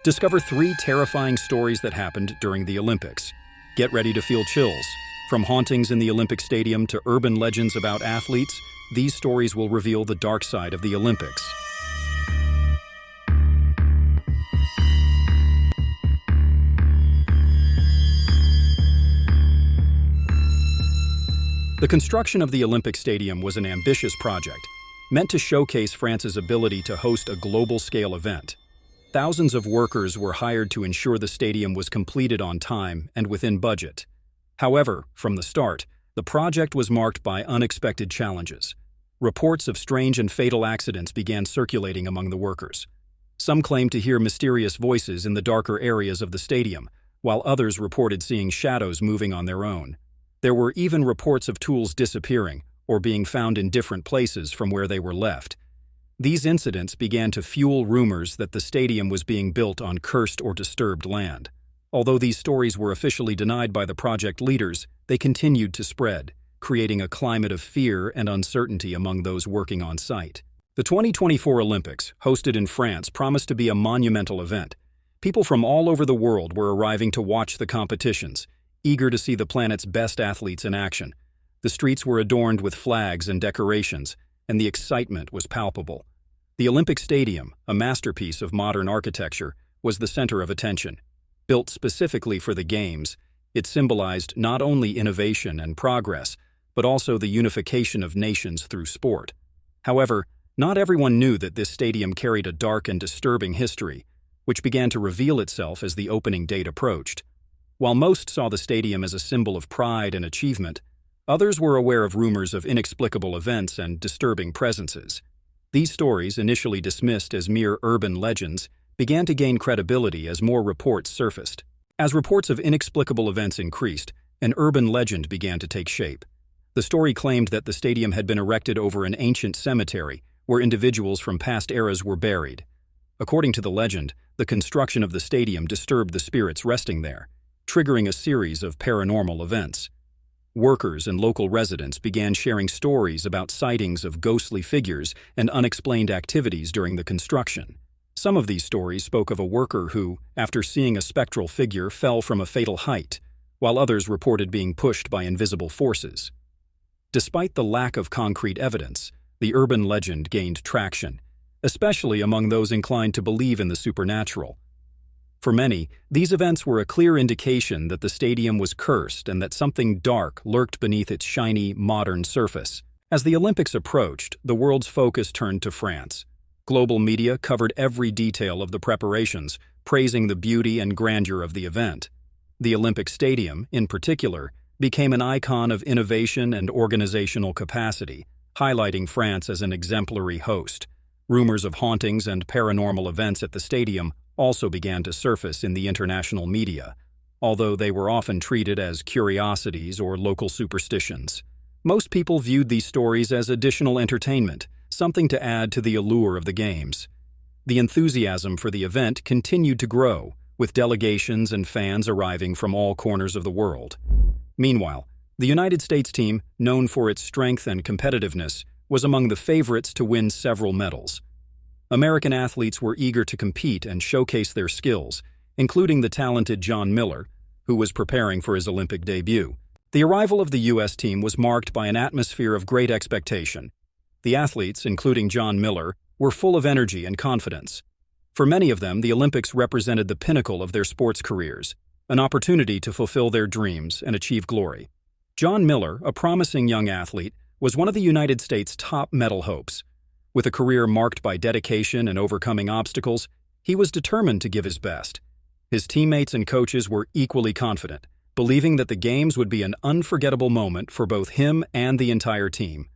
Discover 3 terrifying stories that happened during the Olympics. Get ready to feel chills. From hauntings in the Olympic Stadium to urban legends about athletes, these stories will reveal the dark side of the Olympics. The construction of the Olympic Stadium was an ambitious project, meant to showcase France's ability to host a global-scale event. Thousands of workers were hired to ensure the stadium was completed on time and within budget. However, from the start, the project was marked by unexpected challenges. Reports of strange and fatal accidents began circulating among the workers. Some claimed to hear mysterious voices in the darker areas of the stadium, while others reported seeing shadows moving on their own. There were even reports of tools disappearing or being found in different places from where they were left. These incidents began to fuel rumors that the stadium was being built on cursed or disturbed land. Although these stories were officially denied by the project leaders, they continued to spread, creating a climate of fear and uncertainty among those working on site. The 2024 Olympics, hosted in France, promised to be a monumental event. People from all over the world were arriving to watch the competitions, eager to see the planet's best athletes in action. The streets were adorned with flags and decorations, and the excitement was palpable. The Olympic Stadium, a masterpiece of modern architecture, was the center of attention. Built specifically for the Games, it symbolized not only innovation and progress, but also the unification of nations through sport. However, not everyone knew that this stadium carried a dark and disturbing history, which began to reveal itself as the opening date approached. While most saw the stadium as a symbol of pride and achievement, others were aware of rumors of inexplicable events and disturbing presences. These stories, initially dismissed as mere urban legends, began to gain credibility as more reports surfaced. As reports of inexplicable events increased, an urban legend began to take shape. The story claimed that the stadium had been erected over an ancient cemetery where individuals from past eras were buried. According to the legend, the construction of the stadium disturbed the spirits resting there, triggering a series of paranormal events. Workers and local residents began sharing stories about sightings of ghostly figures and unexplained activities during the construction. Some of these stories spoke of a worker who, after seeing a spectral figure, fell from a fatal height, while others reported being pushed by invisible forces. Despite the lack of concrete evidence, the urban legend gained traction, especially among those inclined to believe in the supernatural. For many, these events were a clear indication that the stadium was cursed and that something dark lurked beneath its shiny, modern surface. As the Olympics approached, the world's focus turned to France. Global media covered every detail of the preparations, praising the beauty and grandeur of the event. The Olympic Stadium, in particular, became an icon of innovation and organizational capacity, highlighting France as an exemplary host. Rumors of hauntings and paranormal events at the stadium also began to surface in the international media, although they were often treated as curiosities or local superstitions. Most people viewed these stories as additional entertainment, something to add to the allure of the Games. The enthusiasm for the event continued to grow, with delegations and fans arriving from all corners of the world. Meanwhile, the United States team, known for its strength and competitiveness, was among the favorites to win several medals. American athletes were eager to compete and showcase their skills, including the talented John Miller, who was preparing for his Olympic debut. The arrival of the U.S. team was marked by an atmosphere of great expectation. The athletes, including John Miller, were full of energy and confidence. For many of them, the Olympics represented the pinnacle of their sports careers, an opportunity to fulfill their dreams and achieve glory. John Miller, a promising young athlete, was one of the United States' top medal hopes. With a career marked by dedication and overcoming obstacles, he was determined to give his best. His teammates and coaches were equally confident, believing that the Games would be an unforgettable moment for both him and the entire team.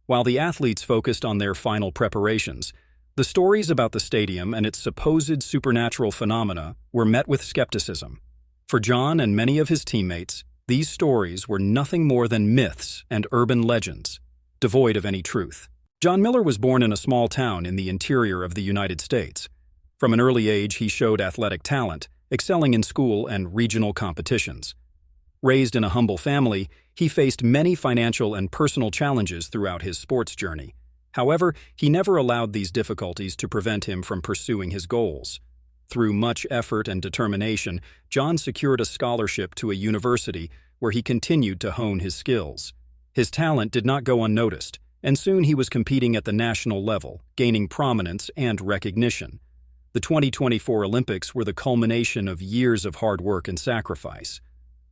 While the athletes focused on their final preparations, the stories about the stadium and its supposed supernatural phenomena were met with skepticism. For John and many of his teammates, these stories were nothing more than myths and urban legends, devoid of any truth. John Miller was born in a small town in the interior of the United States. From an early age, he showed athletic talent, excelling in school and regional competitions. Raised in a humble family, he faced many financial and personal challenges throughout his sports journey. However, he never allowed these difficulties to prevent him from pursuing his goals. Through much effort and determination, John secured a scholarship to a university where he continued to hone his skills. His talent did not go unnoticed, and soon he was competing at the national level, gaining prominence and recognition. The 2024 Olympics were the culmination of years of hard work and sacrifice.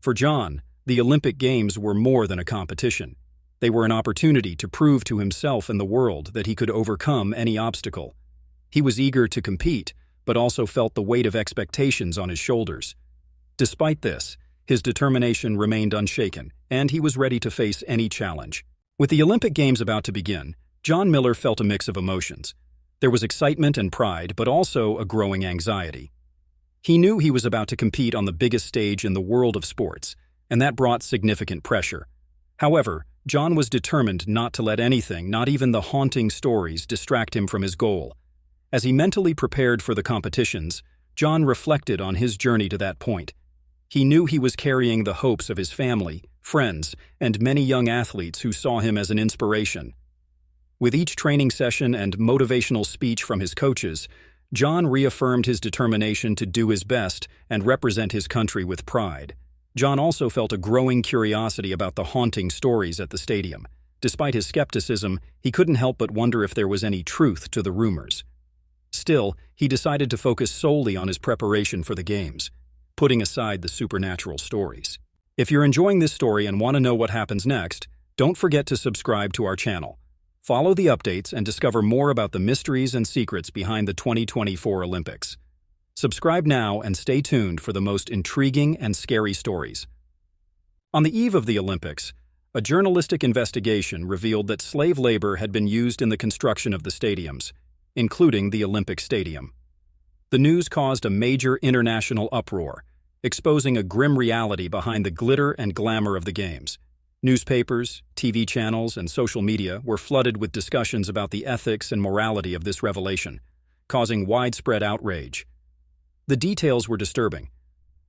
For John, the Olympic Games were more than a competition. They were an opportunity to prove to himself and the world that he could overcome any obstacle. He was eager to compete, but also felt the weight of expectations on his shoulders. Despite this, his determination remained unshaken, and he was ready to face any challenge. With the Olympic Games about to begin, John Miller felt a mix of emotions. There was excitement and pride, but also a growing anxiety. He knew he was about to compete on the biggest stage in the world of sports, and that brought significant pressure. However, John was determined not to let anything, not even the haunting stories, distract him from his goal. As he mentally prepared for the competitions, John reflected on his journey to that point. He knew he was carrying the hopes of his family, friends, and many young athletes who saw him as an inspiration. With each training session and motivational speech from his coaches, John reaffirmed his determination to do his best and represent his country with pride. John also felt a growing curiosity about the haunting stories at the stadium. Despite his skepticism, he couldn't help but wonder if there was any truth to the rumors. Still, he decided to focus solely on his preparation for the Games, putting aside the supernatural stories. If you're enjoying this story and want to know what happens next, don't forget to subscribe to our channel. Follow the updates and discover more about the mysteries and secrets behind the 2024 Olympics. Subscribe now and stay tuned for the most intriguing and scary stories. On the eve of the Olympics, a journalistic investigation revealed that slave labor had been used in the construction of the stadiums, including the Olympic Stadium. The news caused a major international uproar, exposing a grim reality behind the glitter and glamour of the Games. Newspapers, TV channels, and social media were flooded with discussions about the ethics and morality of this revelation, causing widespread outrage. The details were disturbing.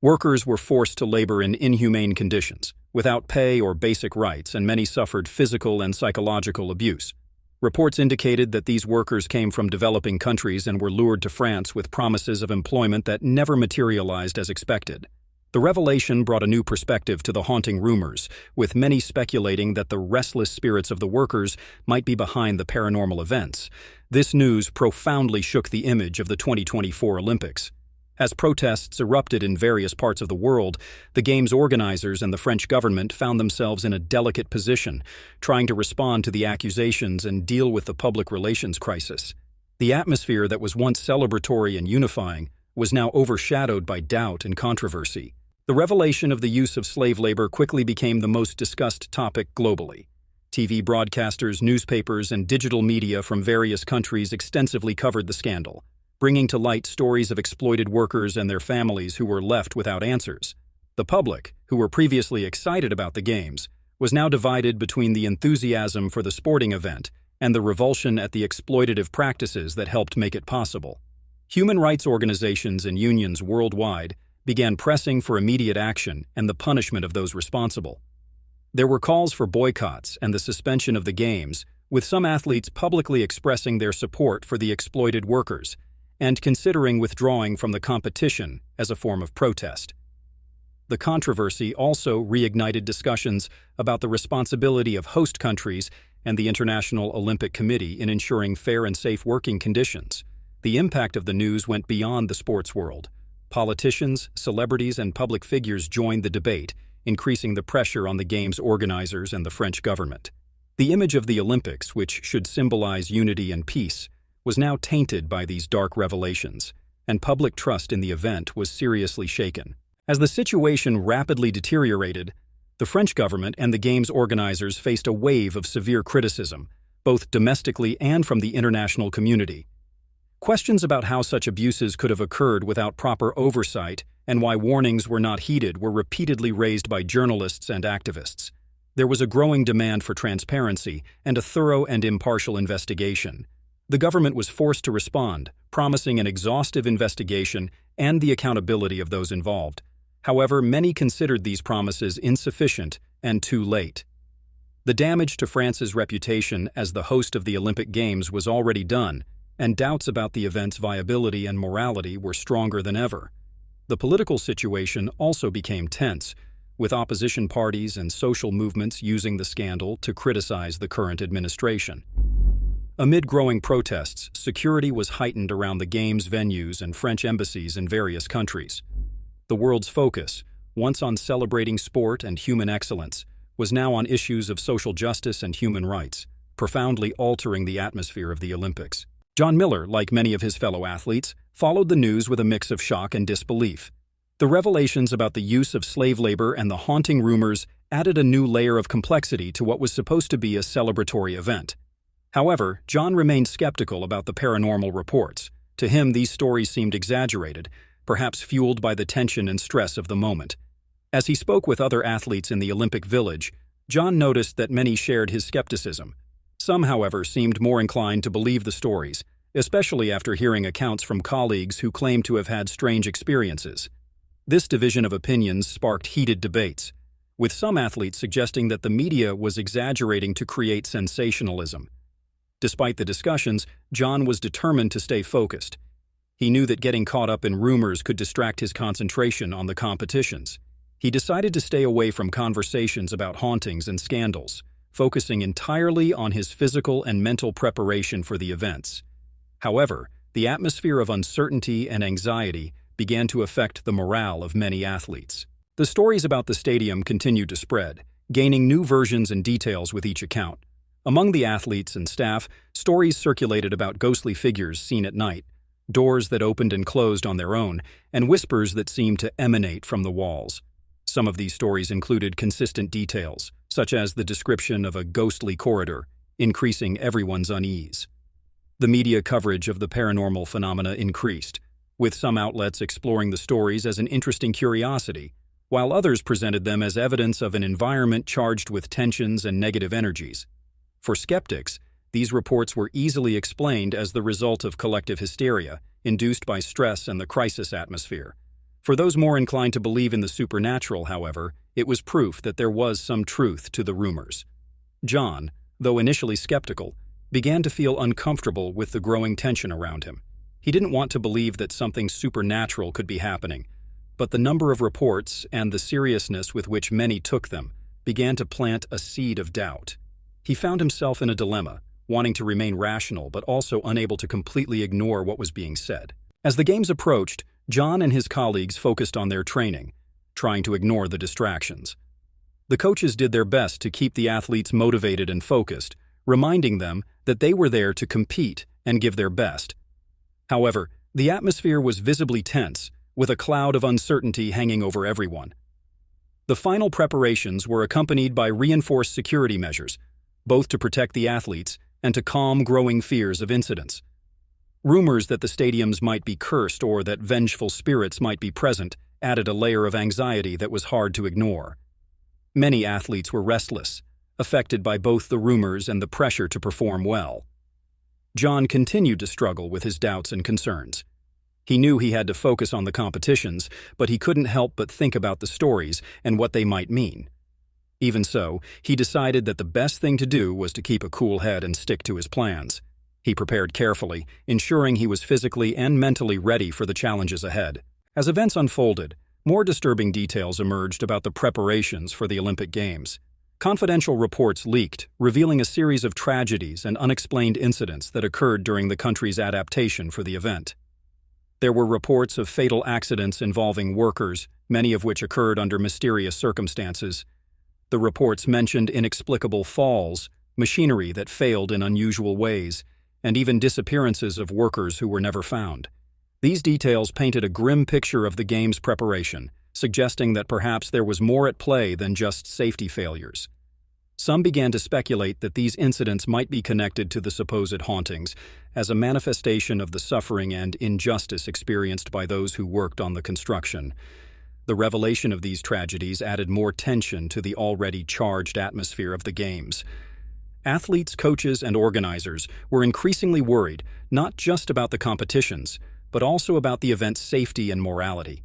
Workers were forced to labor in inhumane conditions, without pay or basic rights, and many suffered physical and psychological abuse. Reports indicated that these workers came from developing countries and were lured to France with promises of employment that never materialized as expected. The revelation brought a new perspective to the haunting rumors, with many speculating that the restless spirits of the workers might be behind the paranormal events. This news profoundly shook the image of the 2024 Olympics. As protests erupted in various parts of the world, the Games organizers and the French government found themselves in a delicate position, trying to respond to the accusations and deal with the public relations crisis. The atmosphere that was once celebratory and unifying was now overshadowed by doubt and controversy. The revelation of the use of slave labor quickly became the most discussed topic globally. TV broadcasters, newspapers, and digital media from various countries extensively covered the scandal, bringing to light stories of exploited workers and their families who were left without answers. The public, who were previously excited about the Games, was now divided between the enthusiasm for the sporting event and the revulsion at the exploitative practices that helped make it possible. Human rights organizations and unions worldwide began pressing for immediate action and the punishment of those responsible. There were calls for boycotts and the suspension of the Games, with some athletes publicly expressing their support for the exploited workers and considering withdrawing from the competition as a form of protest. The controversy also reignited discussions about the responsibility of host countries and the International Olympic Committee in ensuring fair and safe working conditions. The impact of the news went beyond the sports world. Politicians, celebrities, and public figures joined the debate, increasing the pressure on the Games organizers and the French government. The image of the Olympics, which should symbolize unity and peace, was now tainted by these dark revelations, and public trust in the event was seriously shaken. As the situation rapidly deteriorated, the French government and the Games organizers faced a wave of severe criticism, both domestically and from the international community. Questions about how such abuses could have occurred without proper oversight and why warnings were not heeded were repeatedly raised by journalists and activists. There was a growing demand for transparency and a thorough and impartial investigation. The government was forced to respond, promising an exhaustive investigation and the accountability of those involved. However, many considered these promises insufficient and too late. The damage to France's reputation as the host of the Olympic Games was already done, and doubts about the event's viability and morality were stronger than ever. The political situation also became tense, with opposition parties and social movements using the scandal to criticize the current administration. Amid growing protests, security was heightened around the Games venues and French embassies in various countries. The world's focus, once on celebrating sport and human excellence, was now on issues of social justice and human rights, profoundly altering the atmosphere of the Olympics. John Miller, like many of his fellow athletes, followed the news with a mix of shock and disbelief. The revelations about the use of slave labor and the haunting rumors added a new layer of complexity to what was supposed to be a celebratory event. However, John remained skeptical about the paranormal reports. To him, these stories seemed exaggerated, perhaps fueled by the tension and stress of the moment. As he spoke with other athletes in the Olympic Village, John noticed that many shared his skepticism. Some, however, seemed more inclined to believe the stories, especially after hearing accounts from colleagues who claimed to have had strange experiences. This division of opinions sparked heated debates, with some athletes suggesting that the media was exaggerating to create sensationalism. Despite the discussions, John was determined to stay focused. He knew that getting caught up in rumors could distract his concentration on the competitions. He decided to stay away from conversations about hauntings and scandals, focusing entirely on his physical and mental preparation for the events. However, the atmosphere of uncertainty and anxiety began to affect the morale of many athletes. The stories about the stadium continued to spread, gaining new versions and details with each account. Among the athletes and staff, stories circulated about ghostly figures seen at night, doors that opened and closed on their own, and whispers that seemed to emanate from the walls. Some of these stories included consistent details, such as the description of a ghostly corridor, increasing everyone's unease. The media coverage of the paranormal phenomena increased, with some outlets exploring the stories as an interesting curiosity, while others presented them as evidence of an environment charged with tensions and negative energies. For skeptics, these reports were easily explained as the result of collective hysteria, induced by stress and the crisis atmosphere. For those more inclined to believe in the supernatural, however, it was proof that there was some truth to the rumors. John, though initially skeptical, began to feel uncomfortable with the growing tension around him. He didn't want to believe that something supernatural could be happening, but the number of reports and the seriousness with which many took them began to plant a seed of doubt. He found himself in a dilemma, wanting to remain rational but also unable to completely ignore what was being said. As the games approached, John and his colleagues focused on their training, trying to ignore the distractions. The coaches did their best to keep the athletes motivated and focused, reminding them that they were there to compete and give their best. However, the atmosphere was visibly tense, with a cloud of uncertainty hanging over everyone. The final preparations were accompanied by reinforced security measures, both to protect the athletes and to calm growing fears of incidents. Rumors that the stadiums might be cursed or that vengeful spirits might be present added a layer of anxiety that was hard to ignore. Many athletes were restless, affected by both the rumors and the pressure to perform well. John continued to struggle with his doubts and concerns. He knew he had to focus on the competitions, but he couldn't help but think about the stories and what they might mean. Even so, he decided that the best thing to do was to keep a cool head and stick to his plans. He prepared carefully, ensuring he was physically and mentally ready for the challenges ahead. As events unfolded, more disturbing details emerged about the preparations for the Olympic Games. Confidential reports leaked, revealing a series of tragedies and unexplained incidents that occurred during the country's adaptation for the event. There were reports of fatal accidents involving workers, many of which occurred under mysterious circumstances. The reports mentioned inexplicable falls, machinery that failed in unusual ways, and even disappearances of workers who were never found. These details painted a grim picture of the game's preparation, suggesting that perhaps there was more at play than just safety failures. Some began to speculate that these incidents might be connected to the supposed hauntings, as a manifestation of the suffering and injustice experienced by those who worked on the construction. The revelation of these tragedies added more tension to the already charged atmosphere of the games. Athletes, coaches, and organizers were increasingly worried not just about the competitions, but also about the event's safety and morality.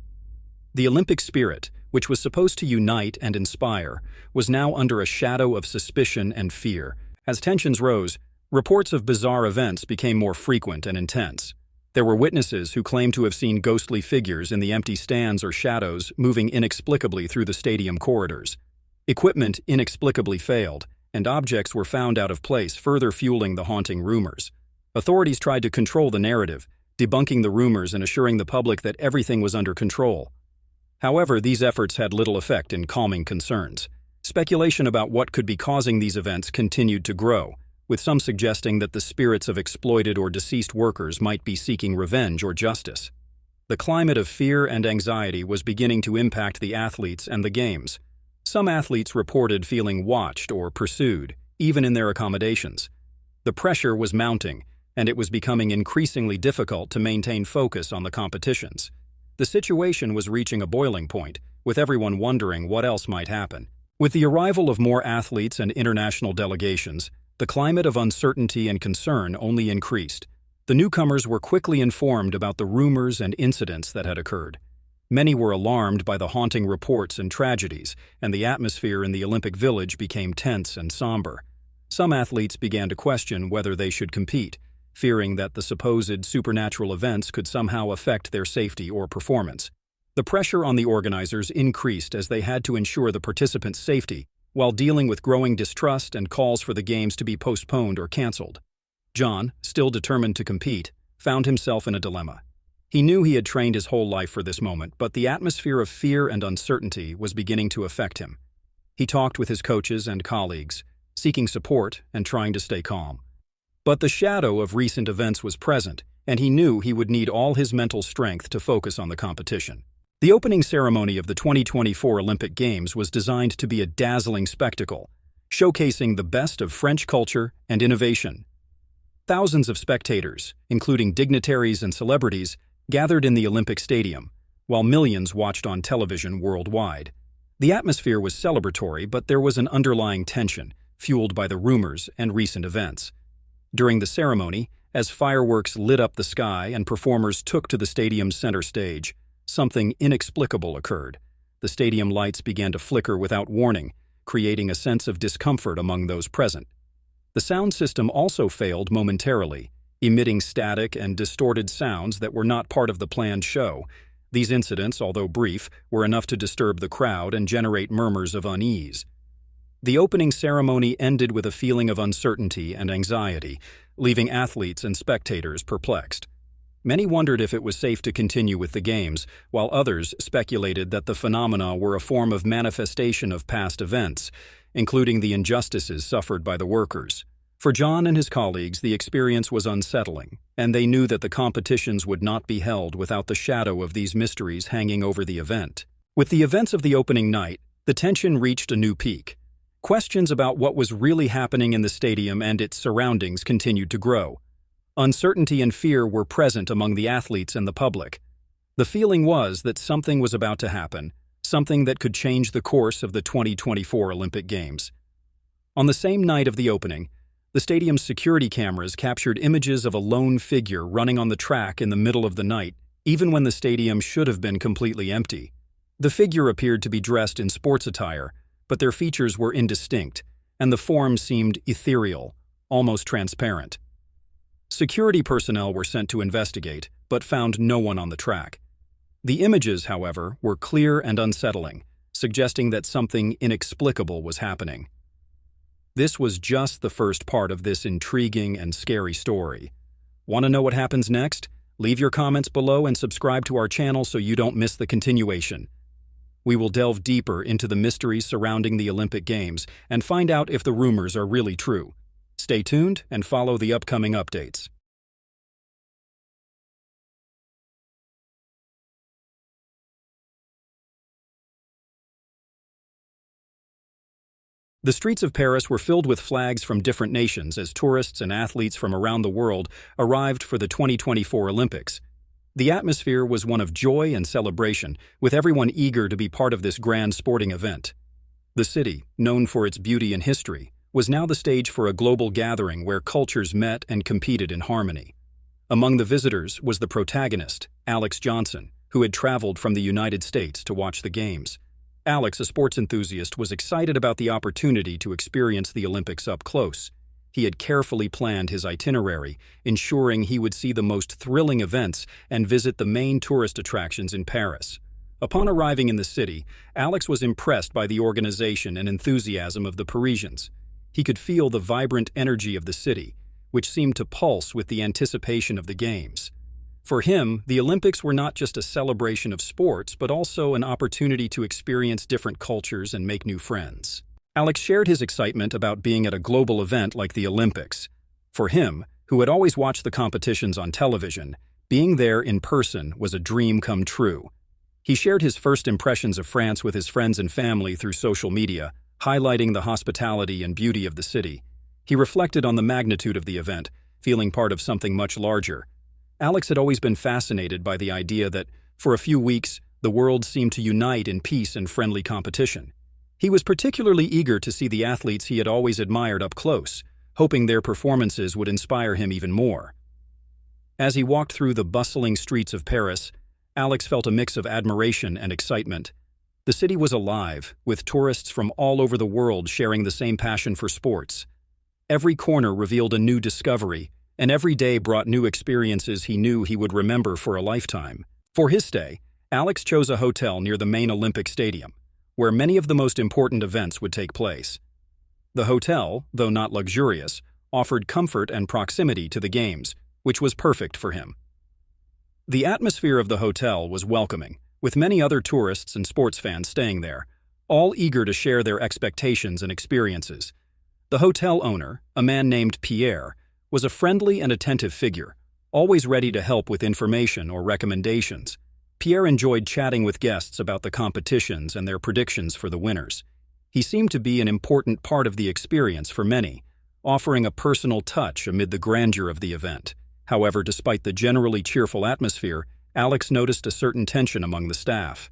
The Olympic spirit, which was supposed to unite and inspire, was now under a shadow of suspicion and fear. As tensions rose, Reports of bizarre events became more frequent and intense. There were witnesses who claimed to have seen ghostly figures in the empty stands or shadows moving inexplicably through the stadium corridors. Equipment inexplicably failed, and objects were found out of place, further fueling the haunting rumors. Authorities tried to control the narrative, debunking the rumors and assuring the public that everything was under control. However, these efforts had little effect in calming concerns. Speculation about what could be causing these events continued to grow, with some suggesting that the spirits of exploited or deceased workers might be seeking revenge or justice. The climate of fear and anxiety was beginning to impact the athletes and the games. Some athletes reported feeling watched or pursued, even in their accommodations. The pressure was mounting, and it was becoming increasingly difficult to maintain focus on the competitions. The situation was reaching a boiling point, with everyone wondering what else might happen. With the arrival of more athletes and international delegations, the climate of uncertainty and concern only increased. The newcomers were quickly informed about the rumors and incidents that had occurred. Many were alarmed by the haunting reports and tragedies, and the atmosphere in the Olympic Village became tense and somber. Some athletes began to question whether they should compete, fearing that the supposed supernatural events could somehow affect their safety or performance. The pressure on the organizers increased as they had to ensure the participants' safety, while dealing with growing distrust and calls for the games to be postponed or canceled. John, still determined to compete, found himself in a dilemma. He knew he had trained his whole life for this moment, but the atmosphere of fear and uncertainty was beginning to affect him. He talked with his coaches and colleagues, seeking support and trying to stay calm. But the shadow of recent events was present, and he knew he would need all his mental strength to focus on the competition. The opening ceremony of the 2024 Olympic Games was designed to be a dazzling spectacle, showcasing the best of French culture and innovation. Thousands of spectators, including dignitaries and celebrities, gathered in the Olympic Stadium, while millions watched on television worldwide. The atmosphere was celebratory, but there was an underlying tension, fueled by the rumors and recent events. During the ceremony, as fireworks lit up the sky and performers took to the stadium's center stage, something inexplicable occurred. The stadium lights began to flicker without warning, creating a sense of discomfort among those present. The sound system also failed momentarily, emitting static and distorted sounds that were not part of the planned show. These incidents, although brief, were enough to disturb the crowd and generate murmurs of unease. The opening ceremony ended with a feeling of uncertainty and anxiety, leaving athletes and spectators perplexed. Many wondered if it was safe to continue with the games, while others speculated that the phenomena were a form of manifestation of past events, including the injustices suffered by the workers. For John and his colleagues, the experience was unsettling, and they knew that the competitions would not be held without the shadow of these mysteries hanging over the event. With the events of the opening night, the tension reached a new peak. Questions about what was really happening in the stadium and its surroundings continued to grow. Uncertainty and fear were present among the athletes and the public. The feeling was that something was about to happen, something that could change the course of the 2024 Olympic Games. On the same night of the opening, the stadium's security cameras captured images of a lone figure running on the track in the middle of the night, even when the stadium should have been completely empty. The figure appeared to be dressed in sports attire, but their features were indistinct, and the form seemed ethereal, almost transparent. Security personnel were sent to investigate, but found no one on the track. The images, however, were clear and unsettling, suggesting that something inexplicable was happening. This was just the first part of this intriguing and scary story. Want to know what happens next? Leave your comments below and subscribe to our channel so you don't miss the continuation. We will delve deeper into the mysteries surrounding the Olympic Games and find out if the rumors are really true. Stay tuned and follow the upcoming updates. The streets of Paris were filled with flags from different nations as tourists and athletes from around the world arrived for the 2024 Olympics. The atmosphere was one of joy and celebration, with everyone eager to be part of this grand sporting event. The city, known for its beauty and history, was now the stage for a global gathering where cultures met and competed in harmony. Among the visitors was the protagonist, Alex Johnson, who had traveled from the United States to watch the Games. Alex, a sports enthusiast, was excited about the opportunity to experience the Olympics up close. He had carefully planned his itinerary, ensuring he would see the most thrilling events and visit the main tourist attractions in Paris. Upon arriving in the city, Alex was impressed by the organization and enthusiasm of the Parisians. He could feel the vibrant energy of the city, which seemed to pulse with the anticipation of the Games. For him, the Olympics were not just a celebration of sports, but also an opportunity to experience different cultures and make new friends. Alex shared his excitement about being at a global event like the Olympics. For him, who had always watched the competitions on television, being there in person was a dream come true. He shared his first impressions of France with his friends and family through social media, highlighting the hospitality and beauty of the city. He reflected on the magnitude of the event, feeling part of something much larger. Alex had always been fascinated by the idea that, for a few weeks, the world seemed to unite in peace and friendly competition. He was particularly eager to see the athletes he had always admired up close, hoping their performances would inspire him even more. As he walked through the bustling streets of Paris, Alex felt a mix of admiration and excitement. The city was alive, with tourists from all over the world sharing the same passion for sports. Every corner revealed a new discovery, and every day brought new experiences he knew he would remember for a lifetime. For his stay, Alex chose a hotel near the main Olympic Stadium, where many of the most important events would take place. The hotel, though not luxurious, offered comfort and proximity to the Games, which was perfect for him. The atmosphere of the hotel was welcoming, with many other tourists and sports fans staying there, all eager to share their expectations and experiences. The hotel owner, a man named Pierre, was a friendly and attentive figure, always ready to help with information or recommendations. Pierre enjoyed chatting with guests about the competitions and their predictions for the winners. He seemed to be an important part of the experience for many, offering a personal touch amid the grandeur of the event. However, despite the generally cheerful atmosphere, Alex noticed a certain tension among the staff.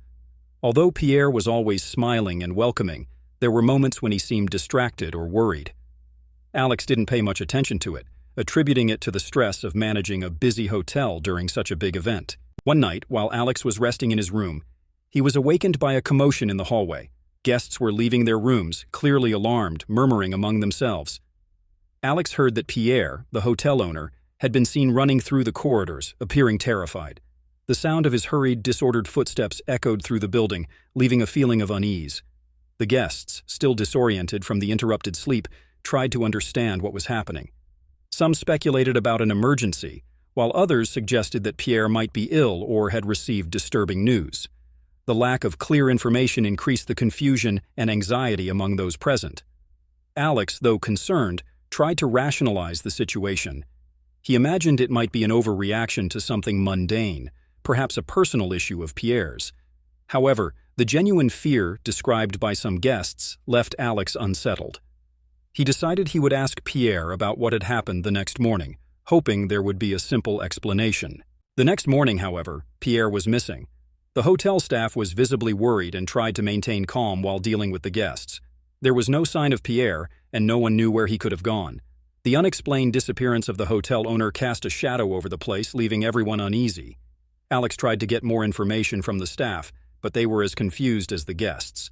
Although Pierre was always smiling and welcoming, there were moments when he seemed distracted or worried. Alex didn't pay much attention to it, attributing it to the stress of managing a busy hotel during such a big event. One night, while Alex was resting in his room, he was awakened by a commotion in the hallway. Guests were leaving their rooms, clearly alarmed, murmuring among themselves. Alex heard that Pierre, the hotel owner, had been seen running through the corridors, appearing terrified. The sound of his hurried, disordered footsteps echoed through the building, leaving a feeling of unease. The guests, still disoriented from the interrupted sleep, tried to understand what was happening. Some speculated about an emergency, while others suggested that Pierre might be ill or had received disturbing news. The lack of clear information increased the confusion and anxiety among those present. Alex, though concerned, tried to rationalize the situation. He imagined it might be an overreaction to something mundane, perhaps a personal issue of Pierre's. However, the genuine fear described by some guests left Alex unsettled. He decided he would ask Pierre about what had happened the next morning, hoping there would be a simple explanation. The next morning, however, Pierre was missing. The hotel staff was visibly worried and tried to maintain calm while dealing with the guests. There was no sign of Pierre, and no one knew where he could have gone. The unexplained disappearance of the hotel owner cast a shadow over the place, leaving everyone uneasy. Alex tried to get more information from the staff, but they were as confused as the guests.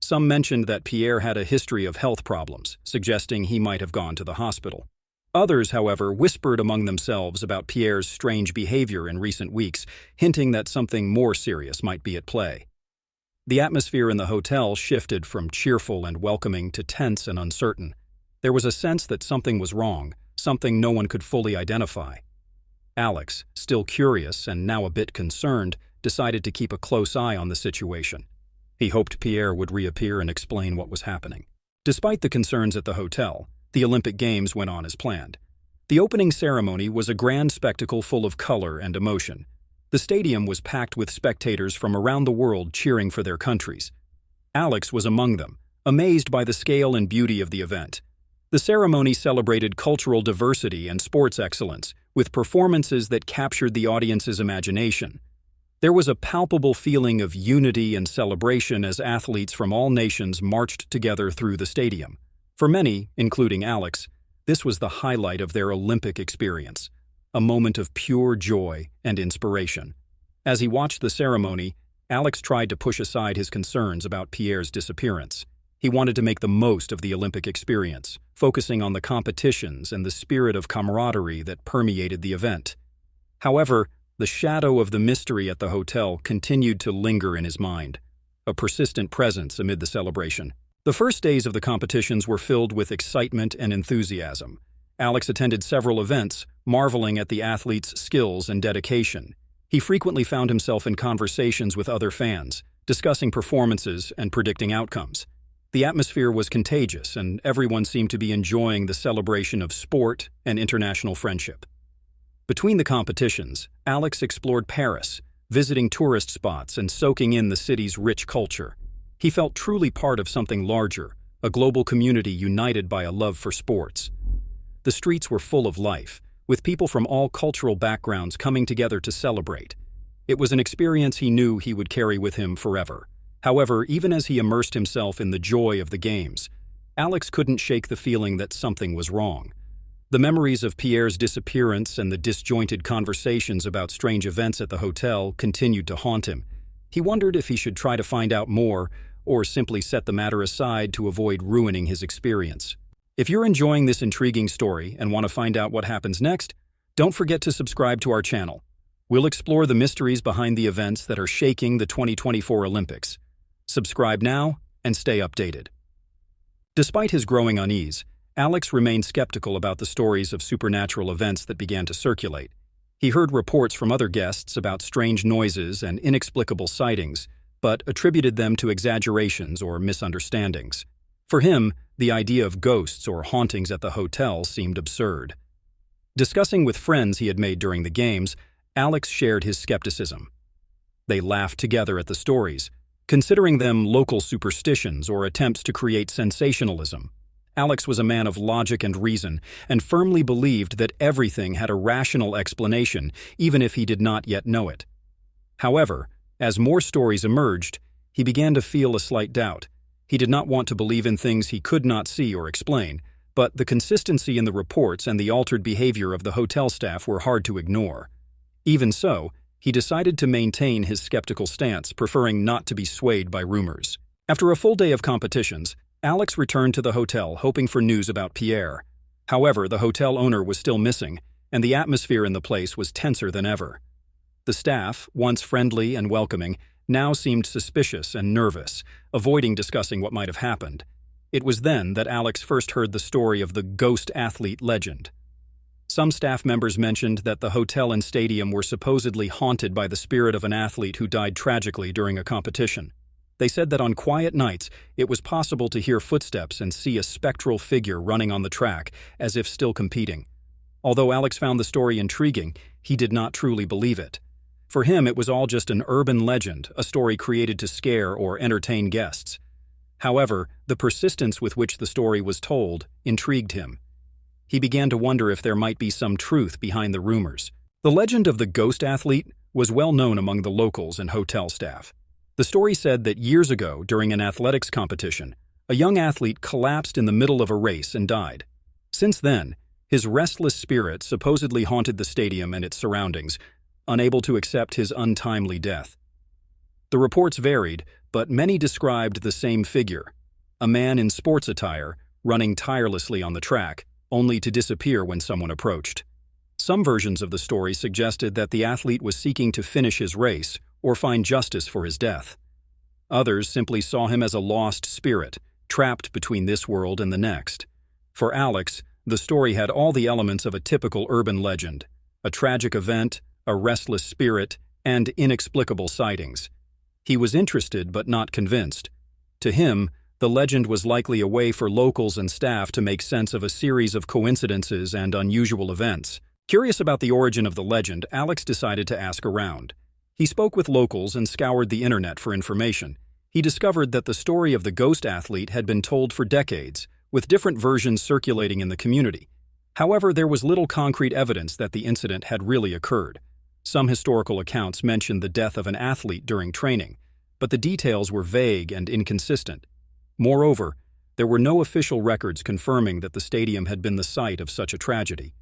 Some mentioned that Pierre had a history of health problems, suggesting he might have gone to the hospital. Others, however, whispered among themselves about Pierre's strange behavior in recent weeks, hinting that something more serious might be at play. The atmosphere in the hotel shifted from cheerful and welcoming to tense and uncertain. There was a sense that something was wrong, something no one could fully identify. Alex, still curious and now a bit concerned, decided to keep a close eye on the situation. He hoped Pierre would reappear and explain what was happening. Despite the concerns at the hotel, the Olympic Games went on as planned. The opening ceremony was a grand spectacle full of color and emotion. The stadium was packed with spectators from around the world cheering for their countries. Alex was among them, amazed by the scale and beauty of the event. The ceremony celebrated cultural diversity and sports excellence, with performances that captured the audience's imagination. There was a palpable feeling of unity and celebration as athletes from all nations marched together through the stadium. For many, including Alex, this was the highlight of their Olympic experience, a moment of pure joy and inspiration. As he watched the ceremony, Alex tried to push aside his concerns about Pierre's disappearance. He wanted to make the most of the Olympic experience, focusing on the competitions and the spirit of camaraderie that permeated the event. However, the shadow of the mystery at the hotel continued to linger in his mind, a persistent presence amid the celebration. The first days of the competitions were filled with excitement and enthusiasm. Alex attended several events, marveling at the athletes' skills and dedication. He frequently found himself in conversations with other fans, discussing performances and predicting outcomes. The atmosphere was contagious, and everyone seemed to be enjoying the celebration of sport and international friendship. Between the competitions, Alex explored Paris, visiting tourist spots and soaking in the city's rich culture. He felt truly part of something larger, a global community united by a love for sports. The streets were full of life, with people from all cultural backgrounds coming together to celebrate. It was an experience he knew he would carry with him forever. However, even as he immersed himself in the joy of the games, Alex couldn't shake the feeling that something was wrong. The memories of Pierre's disappearance and the disjointed conversations about strange events at the hotel continued to haunt him. He wondered if he should try to find out more or simply set the matter aside to avoid ruining his experience. If you're enjoying this intriguing story and want to find out what happens next, don't forget to subscribe to our channel. We'll explore the mysteries behind the events that are shaking the 2024 Olympics. Subscribe now and stay updated. Despite his growing unease, Alex remained skeptical about the stories of supernatural events that began to circulate. He heard reports from other guests about strange noises and inexplicable sightings, but attributed them to exaggerations or misunderstandings. For him, the idea of ghosts or hauntings at the hotel seemed absurd. Discussing with friends he had made during the games, Alex shared his skepticism. They laughed together at the stories, considering them local superstitions or attempts to create sensationalism. Alex was a man of logic and reason, and firmly believed that everything had a rational explanation, even if he did not yet know it. However, as more stories emerged, he began to feel a slight doubt. He did not want to believe in things he could not see or explain, but the consistency in the reports and the altered behavior of the hotel staff were hard to ignore. Even so, he decided to maintain his skeptical stance, preferring not to be swayed by rumors. After a full day of competitions, Alex returned to the hotel hoping for news about Pierre. However, the hotel owner was still missing, and the atmosphere in the place was tenser than ever. The staff, once friendly and welcoming, now seemed suspicious and nervous, avoiding discussing what might have happened. It was then that Alex first heard the story of the ghost athlete legend. Some staff members mentioned that the hotel and stadium were supposedly haunted by the spirit of an athlete who died tragically during a competition. They said that on quiet nights, it was possible to hear footsteps and see a spectral figure running on the track, as if still competing. Although Alex found the story intriguing, he did not truly believe it. For him, it was all just an urban legend, a story created to scare or entertain guests. However, the persistence with which the story was told intrigued him. He began to wonder if there might be some truth behind the rumors. The legend of the ghost athlete was well known among the locals and hotel staff. The story said that years ago, during an athletics competition, a young athlete collapsed in the middle of a race and died. Since then, his restless spirit supposedly haunted the stadium and its surroundings, unable to accept his untimely death. The reports varied, but many described the same figure, a man in sports attire, running tirelessly on the track, only to disappear when someone approached. Some versions of the story suggested that the athlete was seeking to finish his race or find justice for his death. Others simply saw him as a lost spirit, trapped between this world and the next. For Alex, the story had all the elements of a typical urban legend: a tragic event, a restless spirit, and inexplicable sightings. He was interested but not convinced. To him, the legend was likely a way for locals and staff to make sense of a series of coincidences and unusual events. Curious about the origin of the legend, Alex decided to ask around. He spoke with locals and scoured the internet for information. He discovered that the story of the ghost athlete had been told for decades, with different versions circulating in the community. However, there was little concrete evidence that the incident had really occurred. Some historical accounts mentioned the death of an athlete during training, but the details were vague and inconsistent. Moreover, there were no official records confirming that the stadium had been the site of such a tragedy.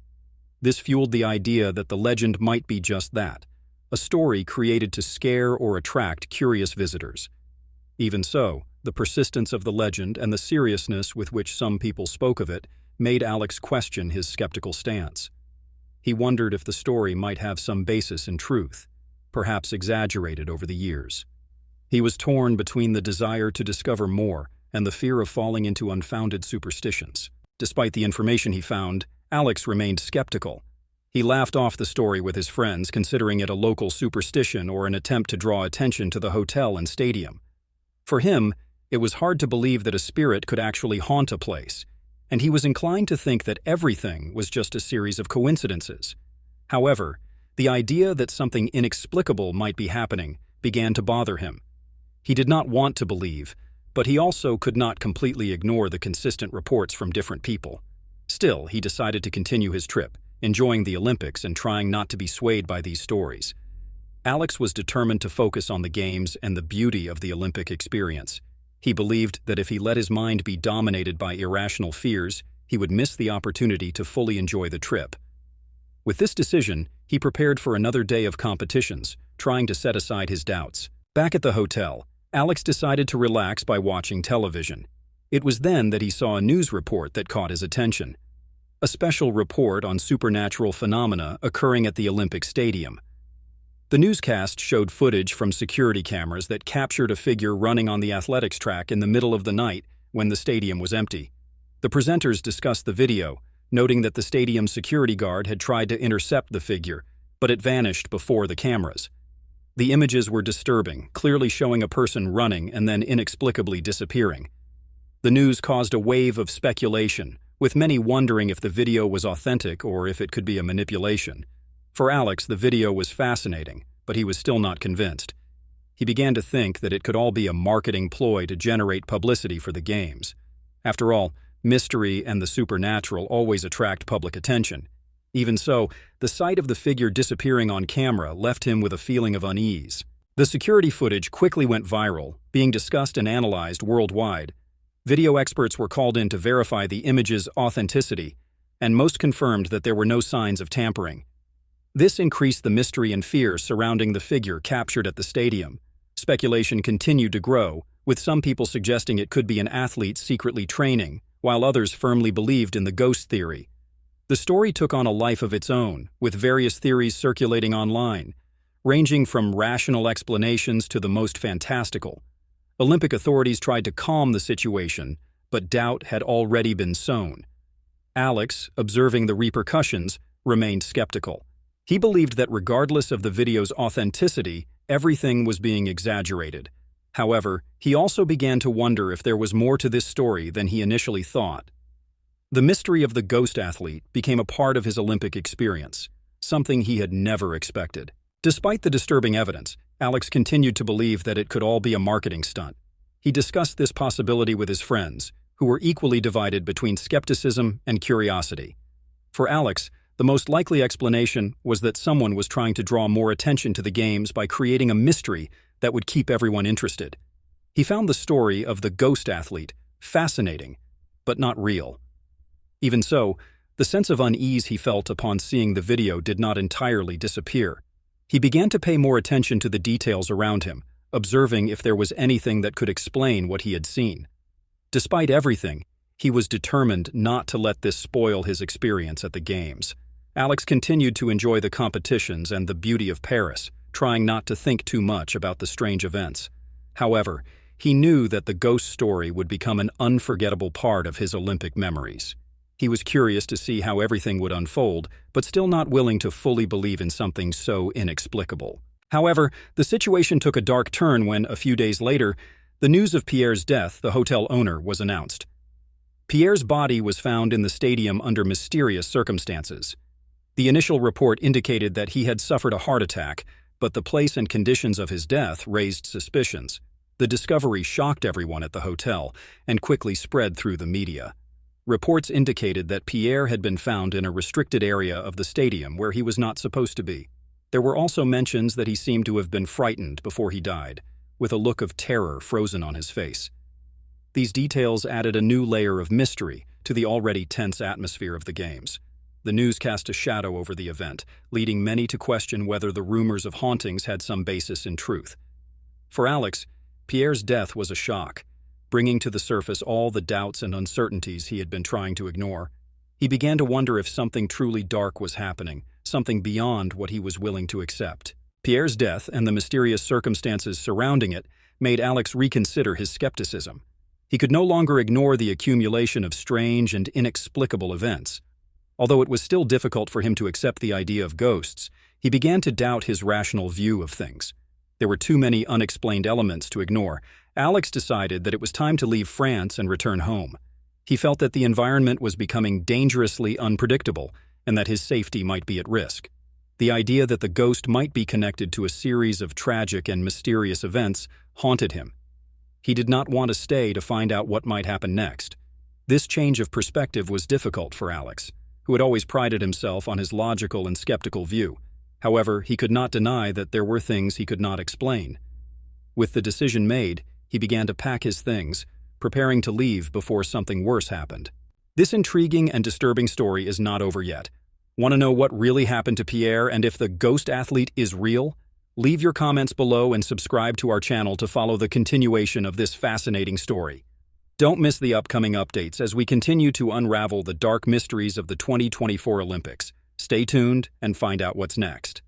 This fueled the idea that the legend might be just that, a story created to scare or attract curious visitors. Even so, the persistence of the legend and the seriousness with which some people spoke of it made Alex question his skeptical stance. He wondered if the story might have some basis in truth, perhaps exaggerated over the years. He was torn between the desire to discover more and the fear of falling into unfounded superstitions. Despite the information he found, Alex remained skeptical. He laughed off the story with his friends, considering it a local superstition or an attempt to draw attention to the hotel and stadium. For him, it was hard to believe that a spirit could actually haunt a place, and he was inclined to think that everything was just a series of coincidences. However, the idea that something inexplicable might be happening began to bother him. He did not want to believe, but he also could not completely ignore the consistent reports from different people. Still, he decided to continue his trip, enjoying the Olympics and trying not to be swayed by these stories. Alex was determined to focus on the games and the beauty of the Olympic experience. He believed that if he let his mind be dominated by irrational fears, he would miss the opportunity to fully enjoy the trip. With this decision, he prepared for another day of competitions, trying to set aside his doubts. Back at the hotel, Alex decided to relax by watching television. It was then that he saw a news report that caught his attention. A special report on supernatural phenomena occurring at the Olympic Stadium. The newscast showed footage from security cameras that captured a figure running on the athletics track in the middle of the night when the stadium was empty. The presenters discussed the video, noting that the stadium's security guard had tried to intercept the figure, but it vanished before the cameras. The images were disturbing, clearly showing a person running and then inexplicably disappearing. The news caused a wave of speculation, with many wondering if the video was authentic or if it could be a manipulation. For Alex, the video was fascinating, but he was still not convinced. He began to think that it could all be a marketing ploy to generate publicity for the games. After all, mystery and the supernatural always attract public attention. Even so, the sight of the figure disappearing on camera left him with a feeling of unease. The security footage quickly went viral, being discussed and analyzed worldwide. Video experts were called in to verify the image's authenticity, and most confirmed that there were no signs of tampering. This increased the mystery and fear surrounding the figure captured at the stadium. Speculation continued to grow, with some people suggesting it could be an athlete secretly training, while others firmly believed in the ghost theory. The story took on a life of its own, with various theories circulating online, ranging from rational explanations to the most fantastical. Olympic authorities tried to calm the situation, but doubt had already been sown. Alex, observing the repercussions, remained skeptical. He believed that regardless of the video's authenticity, everything was being exaggerated. However, he also began to wonder if there was more to this story than he initially thought. The mystery of the ghost athlete became a part of his Olympic experience, something he had never expected. Despite the disturbing evidence, Alex continued to believe that it could all be a marketing stunt. He discussed this possibility with his friends, who were equally divided between skepticism and curiosity. For Alex, the most likely explanation was that someone was trying to draw more attention to the games by creating a mystery that would keep everyone interested. He found the story of the ghost athlete fascinating, but not real. Even so, the sense of unease he felt upon seeing the video did not entirely disappear. He began to pay more attention to the details around him, observing if there was anything that could explain what he had seen. Despite everything, he was determined not to let this spoil his experience at the games. Alex continued to enjoy the competitions and the beauty of Paris, trying not to think too much about the strange events. However, he knew that the ghost story would become an unforgettable part of his Olympic memories. He was curious to see how everything would unfold, but still not willing to fully believe in something so inexplicable. However, the situation took a dark turn when, a few days later, the news of Pierre's death, the hotel owner, was announced. Pierre's body was found in the stadium under mysterious circumstances. The initial report indicated that he had suffered a heart attack, but the place and conditions of his death raised suspicions. The discovery shocked everyone at the hotel and quickly spread through the media. Reports indicated that Pierre had been found in a restricted area of the stadium where he was not supposed to be. There were also mentions that he seemed to have been frightened before he died, with a look of terror frozen on his face. These details added a new layer of mystery to the already tense atmosphere of the games. The news cast a shadow over the event, leading many to question whether the rumors of hauntings had some basis in truth. For Alex, Pierre's death was a shock, bringing to the surface all the doubts and uncertainties he had been trying to ignore. He began to wonder if something truly dark was happening, something beyond what he was willing to accept. Pierre's death and the mysterious circumstances surrounding it made Alex reconsider his skepticism. He could no longer ignore the accumulation of strange and inexplicable events. Although it was still difficult for him to accept the idea of ghosts, he began to doubt his rational view of things. There were too many unexplained elements to ignore. Alex decided that it was time to leave France and return home. He felt that the environment was becoming dangerously unpredictable and that his safety might be at risk. The idea that the ghost might be connected to a series of tragic and mysterious events haunted him. He did not want to stay to find out what might happen next. This change of perspective was difficult for Alex, who had always prided himself on his logical and skeptical view. However, he could not deny that there were things he could not explain. With the decision made, he began to pack his things, preparing to leave before something worse happened. This intriguing and disturbing story is not over yet. Want to know what really happened to Pierre and if the ghost athlete is real? Leave your comments below and subscribe to our channel to follow the continuation of this fascinating story. Don't miss the upcoming updates as we continue to unravel the dark mysteries of the 2024 Olympics. Stay tuned and find out what's next.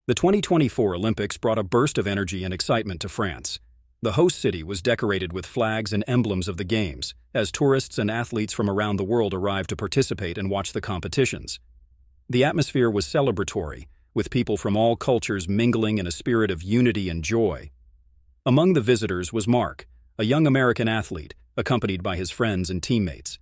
The 2024 Olympics brought a burst of energy and excitement to France. The host city was decorated with flags and emblems of the Games, as tourists and athletes from around the world arrived to participate and watch the competitions. The atmosphere was celebratory, with people from all cultures mingling in a spirit of unity and joy. Among the visitors was Mark, a young American athlete, accompanied by his friends and teammates.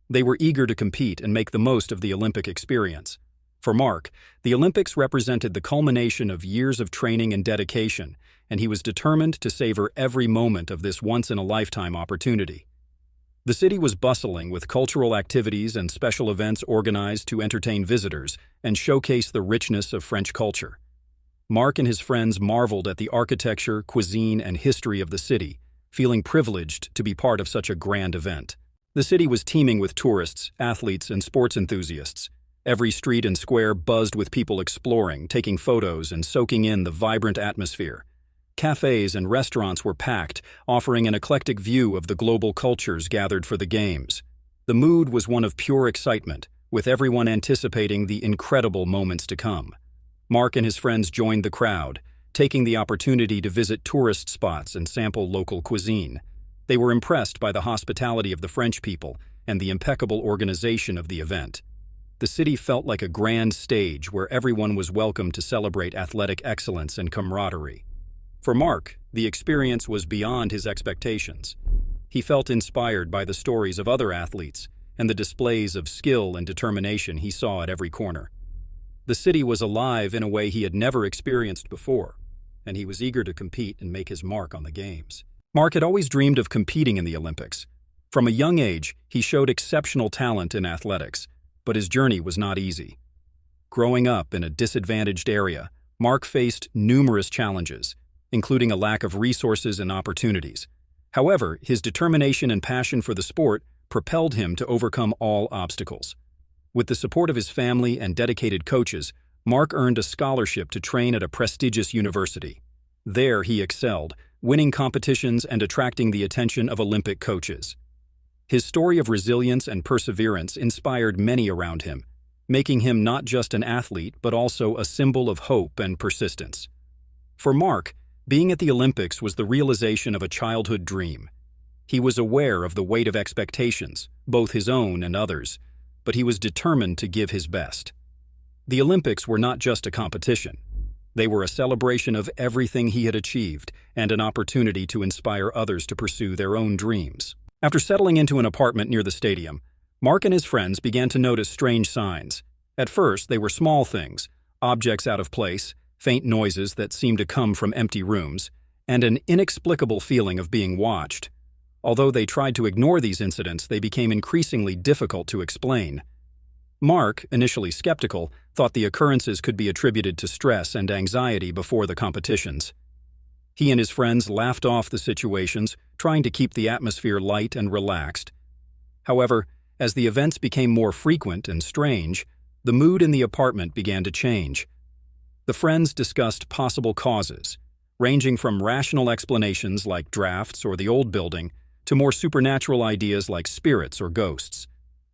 They were eager to compete and make the most of the Olympic experience. For Mark, the Olympics represented the culmination of years of training and dedication, and he was determined to savor every moment of this once-in-a-lifetime opportunity. The city was bustling with cultural activities and special events organized to entertain visitors and showcase the richness of French culture. Mark and his friends marveled at the architecture, cuisine, and history of the city, feeling privileged to be part of such a grand event. The city was teeming with tourists, athletes, and sports enthusiasts. Every street and square buzzed with people exploring, taking photos, and soaking in the vibrant atmosphere. Cafes and restaurants were packed, offering an eclectic view of the global cultures gathered for the Games. The mood was one of pure excitement, with everyone anticipating the incredible moments to come. Mark and his friends joined the crowd, taking the opportunity to visit tourist spots and sample local cuisine. They were impressed by the hospitality of the French people and the impeccable organization of the event. The city felt like a grand stage where everyone was welcome to celebrate athletic excellence and camaraderie. For Mark, the experience was beyond his expectations. He felt inspired by the stories of other athletes and the displays of skill and determination he saw at every corner. The city was alive in a way he had never experienced before, and he was eager to compete and make his mark on the Games. Mark had always dreamed of competing in the Olympics. From a young age, he showed exceptional talent in athletics, but his journey was not easy. Growing up in a disadvantaged area, Mark faced numerous challenges, including a lack of resources and opportunities. However, his determination and passion for the sport propelled him to overcome all obstacles. With the support of his family and dedicated coaches, Mark earned a scholarship to train at a prestigious university. There he excelled, winning competitions and attracting the attention of Olympic coaches. His story of resilience and perseverance inspired many around him, making him not just an athlete but also a symbol of hope and persistence. For Mark, being at the Olympics was the realization of a childhood dream. He was aware of the weight of expectations, both his own and others, but he was determined to give his best. The Olympics were not just a competition. They were a celebration of everything he had achieved and an opportunity to inspire others to pursue their own dreams. After settling into an apartment near the stadium, Mark and his friends began to notice strange signs. At first, they were small things, objects out of place, faint noises that seemed to come from empty rooms, and an inexplicable feeling of being watched. Although they tried to ignore these incidents, they became increasingly difficult to explain. Mark, initially skeptical, thought the occurrences could be attributed to stress and anxiety before the competitions. He and his friends laughed off the situations, trying to keep the atmosphere light and relaxed. However, As the events became more frequent and strange, the mood in the apartment began to change. The friends discussed possible causes, ranging from rational explanations like drafts or the old building to more supernatural ideas like spirits or ghosts.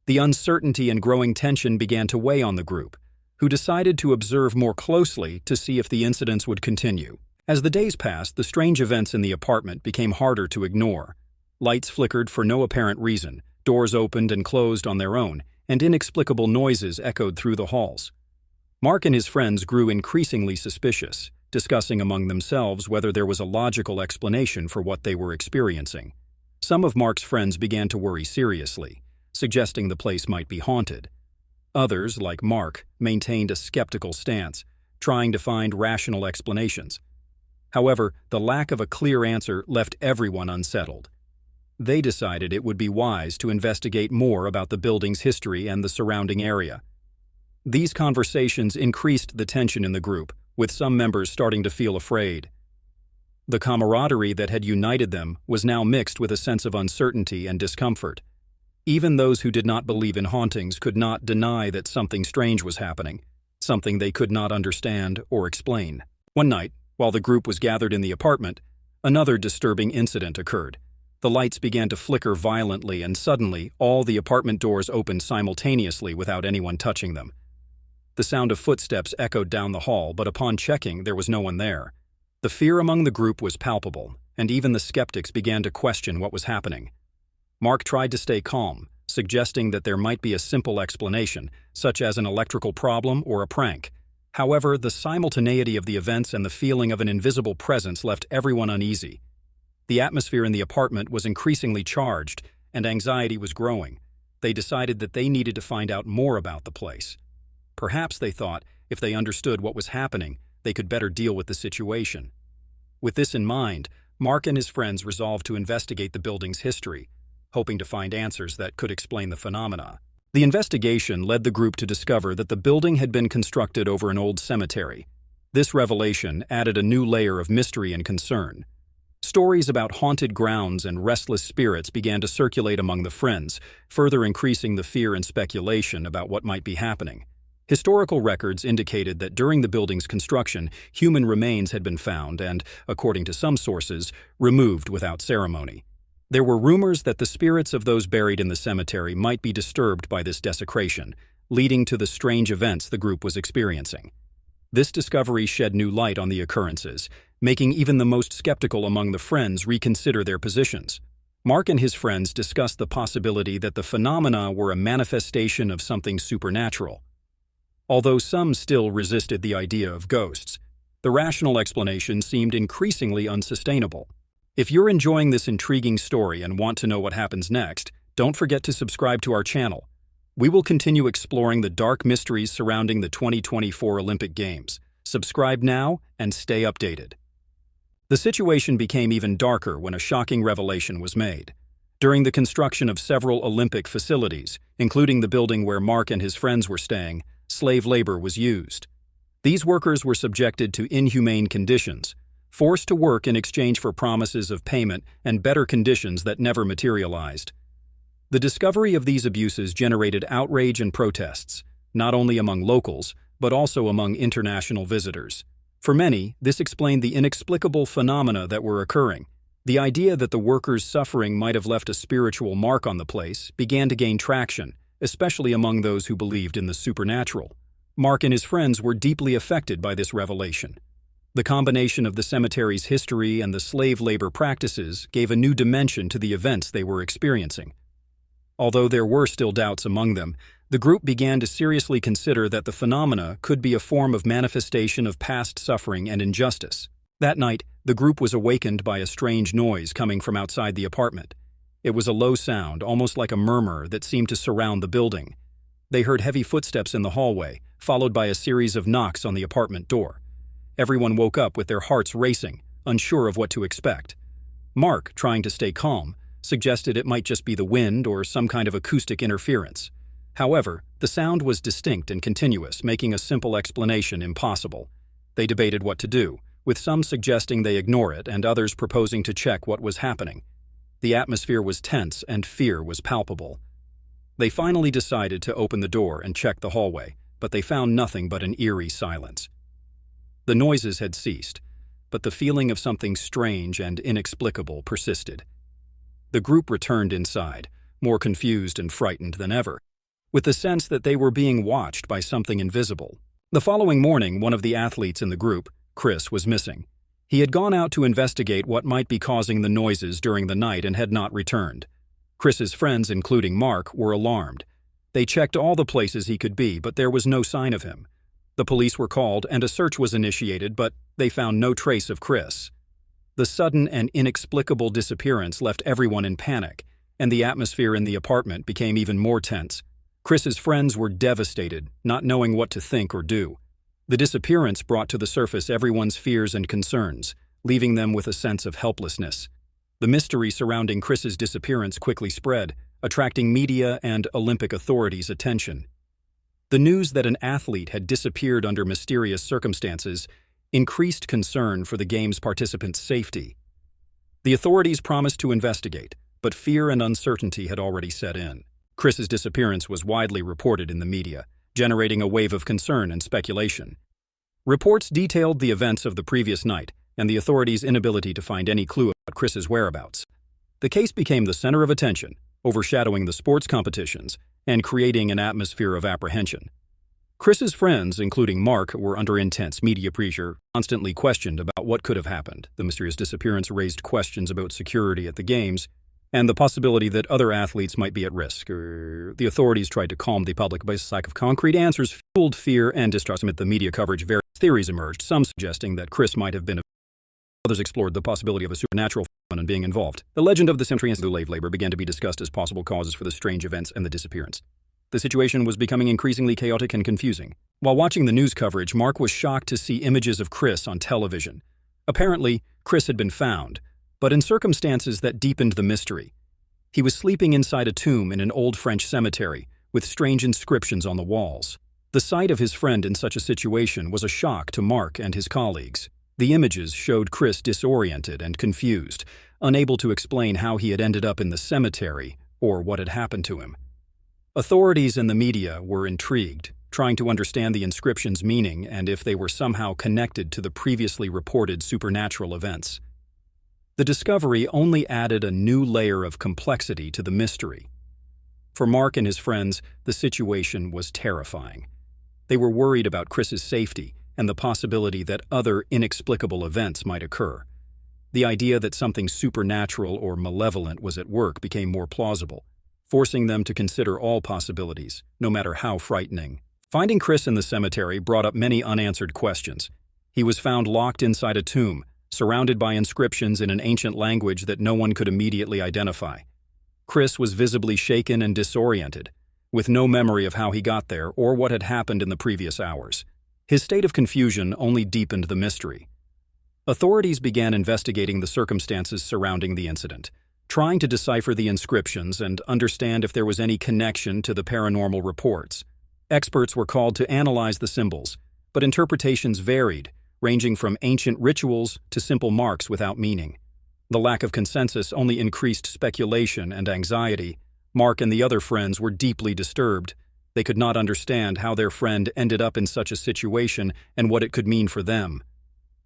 The uncertainty and growing tension began to weigh on the group, who decided to observe more closely to see if the incidents would continue. As the days passed, the strange events in the apartment became harder to ignore. Lights flickered for no apparent reason, doors opened and closed on their own, and inexplicable noises echoed through the halls. Mark and his friends grew increasingly suspicious, discussing among themselves whether there was a logical explanation for what they were experiencing. Some of Mark's friends began to worry seriously, suggesting the place might be haunted. Others, like Mark, maintained a skeptical stance, trying to find rational explanations. However, the lack of a clear answer left everyone unsettled. They decided it would be wise to investigate more about the building's history and the surrounding area. These conversations increased the tension in the group, with some members starting to feel afraid. The camaraderie that had united them was now mixed with a sense of uncertainty and discomfort. Even those who did not believe in hauntings could not deny that something strange was happening, something they could not understand or explain. One night, while the group was gathered in the apartment, another disturbing incident occurred. The lights began to flicker violently, and suddenly all the apartment doors opened simultaneously without anyone touching them. The sound of footsteps echoed down the hall, but upon checking, there was no one there. The fear among the group was palpable, and even the skeptics began to question what was happening. Mark tried to stay calm, suggesting that there might be a simple explanation, such as an electrical problem or a prank. However, the simultaneity of the events and the feeling of an invisible presence left everyone uneasy. The atmosphere in the apartment was increasingly charged, and anxiety was growing. They decided that they needed to find out more about the place. Perhaps, they thought, if they understood what was happening, they could better deal with the situation. With this in mind, Mark and his friends resolved to investigate the building's history, hoping to find answers that could explain the phenomena. The investigation led the group to discover that the building had been constructed over an old cemetery. This revelation added a new layer of mystery and concern. Stories about haunted grounds and restless spirits began to circulate among the friends, further increasing the fear and speculation about what might be happening. Historical records indicated that during the building's construction, human remains had been found and, according to some sources, removed without ceremony. There were rumors that the spirits of those buried in the cemetery might be disturbed by this desecration, leading to the strange events the group was experiencing. This discovery shed new light on the occurrences, making even the most skeptical among the friends reconsider their positions. Mark and his friends discussed the possibility that the phenomena were a manifestation of something supernatural. Although some still resisted the idea of ghosts, the rational explanation seemed increasingly unsustainable. If you're enjoying this intriguing story and want to know what happens next, don't forget to subscribe to our channel. We will continue exploring the dark mysteries surrounding the 2024 Olympic Games. Subscribe now and stay updated. The situation became even darker when a shocking revelation was made. During the construction of several Olympic facilities, including the building where Mark and his friends were staying, slave labor was used. These workers were subjected to inhumane conditions, forced to work in exchange for promises of payment and better conditions that never materialized. The discovery of these abuses generated outrage and protests, not only among locals, but also among international visitors. For many, this explained the inexplicable phenomena that were occurring. The idea that the workers' suffering might have left a spiritual mark on the place began to gain traction, especially among those who believed in the supernatural. Mark and his friends were deeply affected by this revelation. The combination of the cemetery's history and the slave labor practices gave a new dimension to the events they were experiencing. Although there were still doubts among them, the group began to seriously consider that the phenomena could be a form of manifestation of past suffering and injustice. That night, the group was awakened by a strange noise coming from outside the apartment. It was a low sound, almost like a murmur, that seemed to surround the building. They heard heavy footsteps in the hallway, followed by a series of knocks on the apartment door. Everyone woke up with their hearts racing, unsure of what to expect. Mark, trying to stay calm, suggested it might just be the wind or some kind of acoustic interference. However, the sound was distinct and continuous, making a simple explanation impossible. They debated what to do, with some suggesting they ignore it and others proposing to check what was happening. The atmosphere was tense and fear was palpable. They finally decided to open the door and check the hallway, but they found nothing but an eerie silence. The noises had ceased, but the feeling of something strange and inexplicable persisted. The group returned inside, more confused and frightened than ever, with the sense that they were being watched by something invisible. The following morning, one of the athletes in the group, Chris, was missing. He had gone out to investigate what might be causing the noises during the night and had not returned. Chris's friends, including Mark, were alarmed. They checked all the places he could be, but there was no sign of him. The police were called and a search was initiated, but they found no trace of Chris. The sudden and inexplicable disappearance left everyone in panic, and the atmosphere in the apartment became even more tense. Chris's friends were devastated, not knowing what to think or do. The disappearance brought to the surface everyone's fears and concerns, leaving them with a sense of helplessness. The mystery surrounding Chris's disappearance quickly spread, attracting media and Olympic authorities' attention. The news that an athlete had disappeared under mysterious circumstances increased concern for the game's participants' safety. The authorities promised to investigate, but fear and uncertainty had already set in. Chris's disappearance was widely reported in the media, generating a wave of concern and speculation. Reports detailed the events of the previous night and the authorities' inability to find any clue about Chris's whereabouts. The case became the center of attention, overshadowing the sports competitions and creating an atmosphere of apprehension. Chris's friends, including Mark, were under intense media pressure, constantly questioned about what could have happened. The mysterious disappearance raised questions about security at the games and the possibility that other athletes might be at risk. The authorities tried to calm the public by a lack of concrete answers, fueled fear and distrust. Amid the media coverage, various theories emerged, some suggesting that Chris might have been a Others explored the possibility of a supernatural phenomenon being involved. The legend of the cemetery and slave labor began to be discussed as possible causes for the strange events and the disappearance. The situation was becoming increasingly chaotic and confusing. While watching the news coverage, Mark was shocked to see images of Chris on television. Apparently, Chris had been found, but in circumstances that deepened the mystery. He was sleeping inside a tomb in an old French cemetery, with strange inscriptions on the walls. The sight of his friend in such a situation was a shock to Mark and his colleagues. The images showed Chris disoriented and confused, unable to explain how he had ended up in the cemetery or what had happened to him. Authorities and the media were intrigued, trying to understand the inscriptions' meaning and if they were somehow connected to the previously reported supernatural events. The discovery only added a new layer of complexity to the mystery. For Mark and his friends, the situation was terrifying. They were worried about Chris's safety and the possibility that other inexplicable events might occur. The idea that something supernatural or malevolent was at work became more plausible, forcing them to consider all possibilities, no matter how frightening. Finding Chris in the cemetery brought up many unanswered questions. He was found locked inside a tomb, surrounded by inscriptions in an ancient language that no one could immediately identify. Chris was visibly shaken and disoriented, with no memory of how he got there or what had happened in the previous hours. His state of confusion only deepened the mystery. Authorities began investigating the circumstances surrounding the incident, trying to decipher the inscriptions and understand if there was any connection to the paranormal reports. Experts were called to analyze the symbols, but interpretations varied, ranging from ancient rituals to simple marks without meaning. The lack of consensus only increased speculation and anxiety. Mark and the other friends were deeply disturbed. They could not understand how their friend ended up in such a situation and what it could mean for them.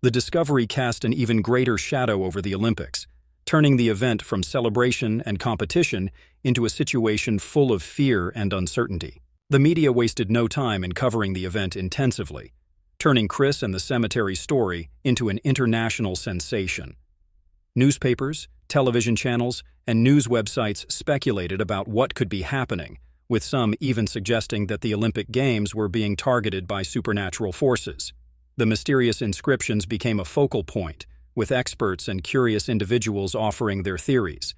The discovery cast an even greater shadow over the Olympics, turning the event from celebration and competition into a situation full of fear and uncertainty. The media wasted no time in covering the event intensively, turning Chris and the cemetery story into an international sensation. Newspapers, television channels, and news websites speculated about what could be happening, with some even suggesting that the Olympic Games were being targeted by supernatural forces. The mysterious inscriptions became a focal point, with experts and curious individuals offering their theories.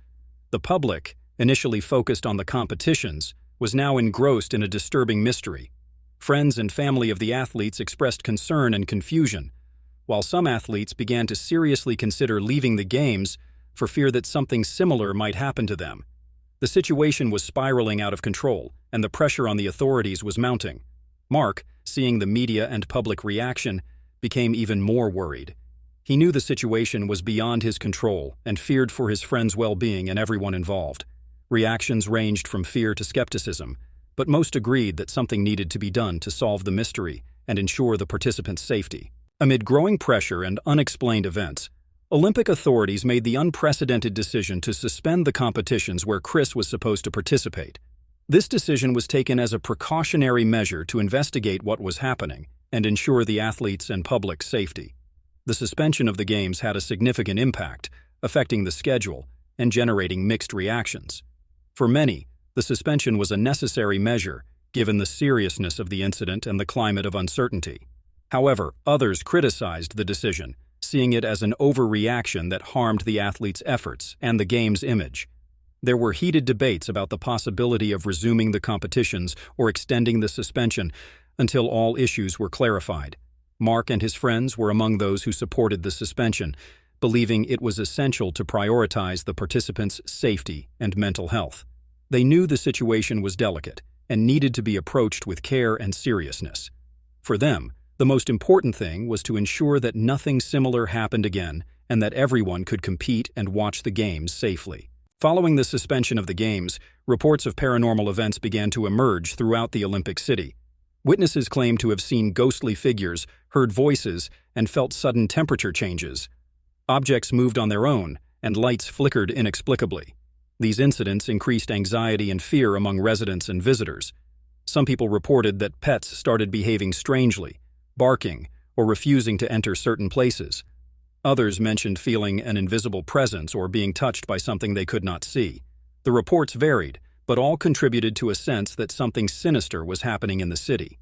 The public, initially focused on the competitions, was now engrossed in a disturbing mystery. Friends and family of the athletes expressed concern and confusion, while some athletes began to seriously consider leaving the Games for fear that something similar might happen to them. The situation was spiraling out of control, and the pressure on the authorities was mounting. Mark, seeing the media and public reaction, became even more worried. He knew the situation was beyond his control and feared for his friend's well-being and everyone involved. Reactions ranged from fear to skepticism, but most agreed that something needed to be done to solve the mystery and ensure the participants' safety. Amid growing pressure and unexplained events, Olympic authorities made the unprecedented decision to suspend the competitions where Chris was supposed to participate. This decision was taken as a precautionary measure to investigate what was happening and ensure the athletes' and public's safety. The suspension of the Games had a significant impact, affecting the schedule and generating mixed reactions. For many, the suspension was a necessary measure, given the seriousness of the incident and the climate of uncertainty. However, others criticized the decision, seeing it as an overreaction that harmed the athletes' efforts and the Games' image. There were heated debates about the possibility of resuming the competitions or extending the suspension until all issues were clarified. Mark and his friends were among those who supported the suspension, believing it was essential to prioritize the participants' safety and mental health. They knew the situation was delicate and needed to be approached with care and seriousness. For them, the most important thing was to ensure that nothing similar happened again and that everyone could compete and watch the Games safely. Following the suspension of the Games, reports of paranormal events began to emerge throughout the Olympic city. Witnesses claimed to have seen ghostly figures, heard voices, and felt sudden temperature changes. Objects moved on their own, and lights flickered inexplicably. These incidents increased anxiety and fear among residents and visitors. Some people reported that pets started behaving strangely, barking, or refusing to enter certain places. Others mentioned feeling an invisible presence or being touched by something they could not see. The reports varied, but all contributed to a sense that something sinister was happening in the city.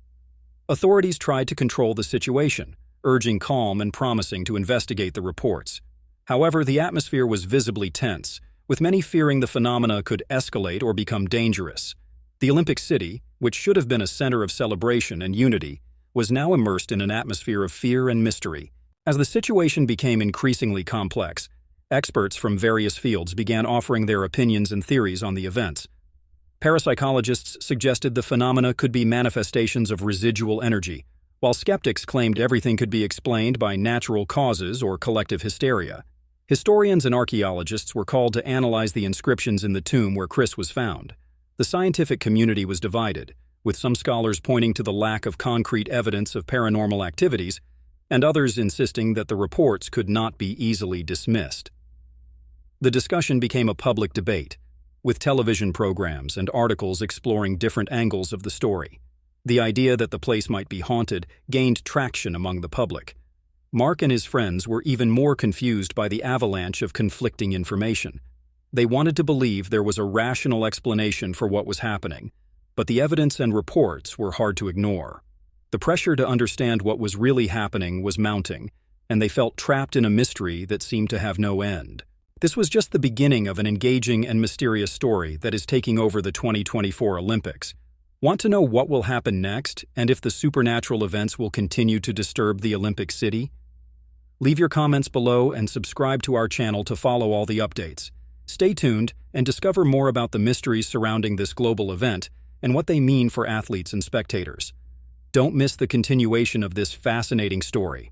Authorities tried to control the situation, urging calm and promising to investigate the reports. However, the atmosphere was visibly tense, with many fearing the phenomena could escalate or become dangerous. The Olympic City, which should have been a center of celebration and unity, was now immersed in an atmosphere of fear and mystery. As the situation became increasingly complex, experts from various fields began offering their opinions and theories on the events. Parapsychologists suggested the phenomena could be manifestations of residual energy, while skeptics claimed everything could be explained by natural causes or collective hysteria. Historians and archaeologists were called to analyze the inscriptions in the tomb where Chris was found. The scientific community was divided, with some scholars pointing to the lack of concrete evidence of paranormal activities and others insisting that the reports could not be easily dismissed. The discussion became a public debate, with television programs and articles exploring different angles of the story. The idea that the place might be haunted gained traction among the public. Mark and his friends were even more confused by the avalanche of conflicting information. They wanted to believe there was a rational explanation for what was happening, but the evidence and reports were hard to ignore. The pressure to understand what was really happening was mounting, and they felt trapped in a mystery that seemed to have no end. This was just the beginning of an engaging and mysterious story that is taking over the 2024 Olympics. Want to know what will happen next and if the supernatural events will continue to disturb the Olympic city? Leave your comments below and subscribe to our channel to follow all the updates. Stay tuned and discover more about the mysteries surrounding this global event and what they mean for athletes and spectators. Don't miss the continuation of this fascinating story.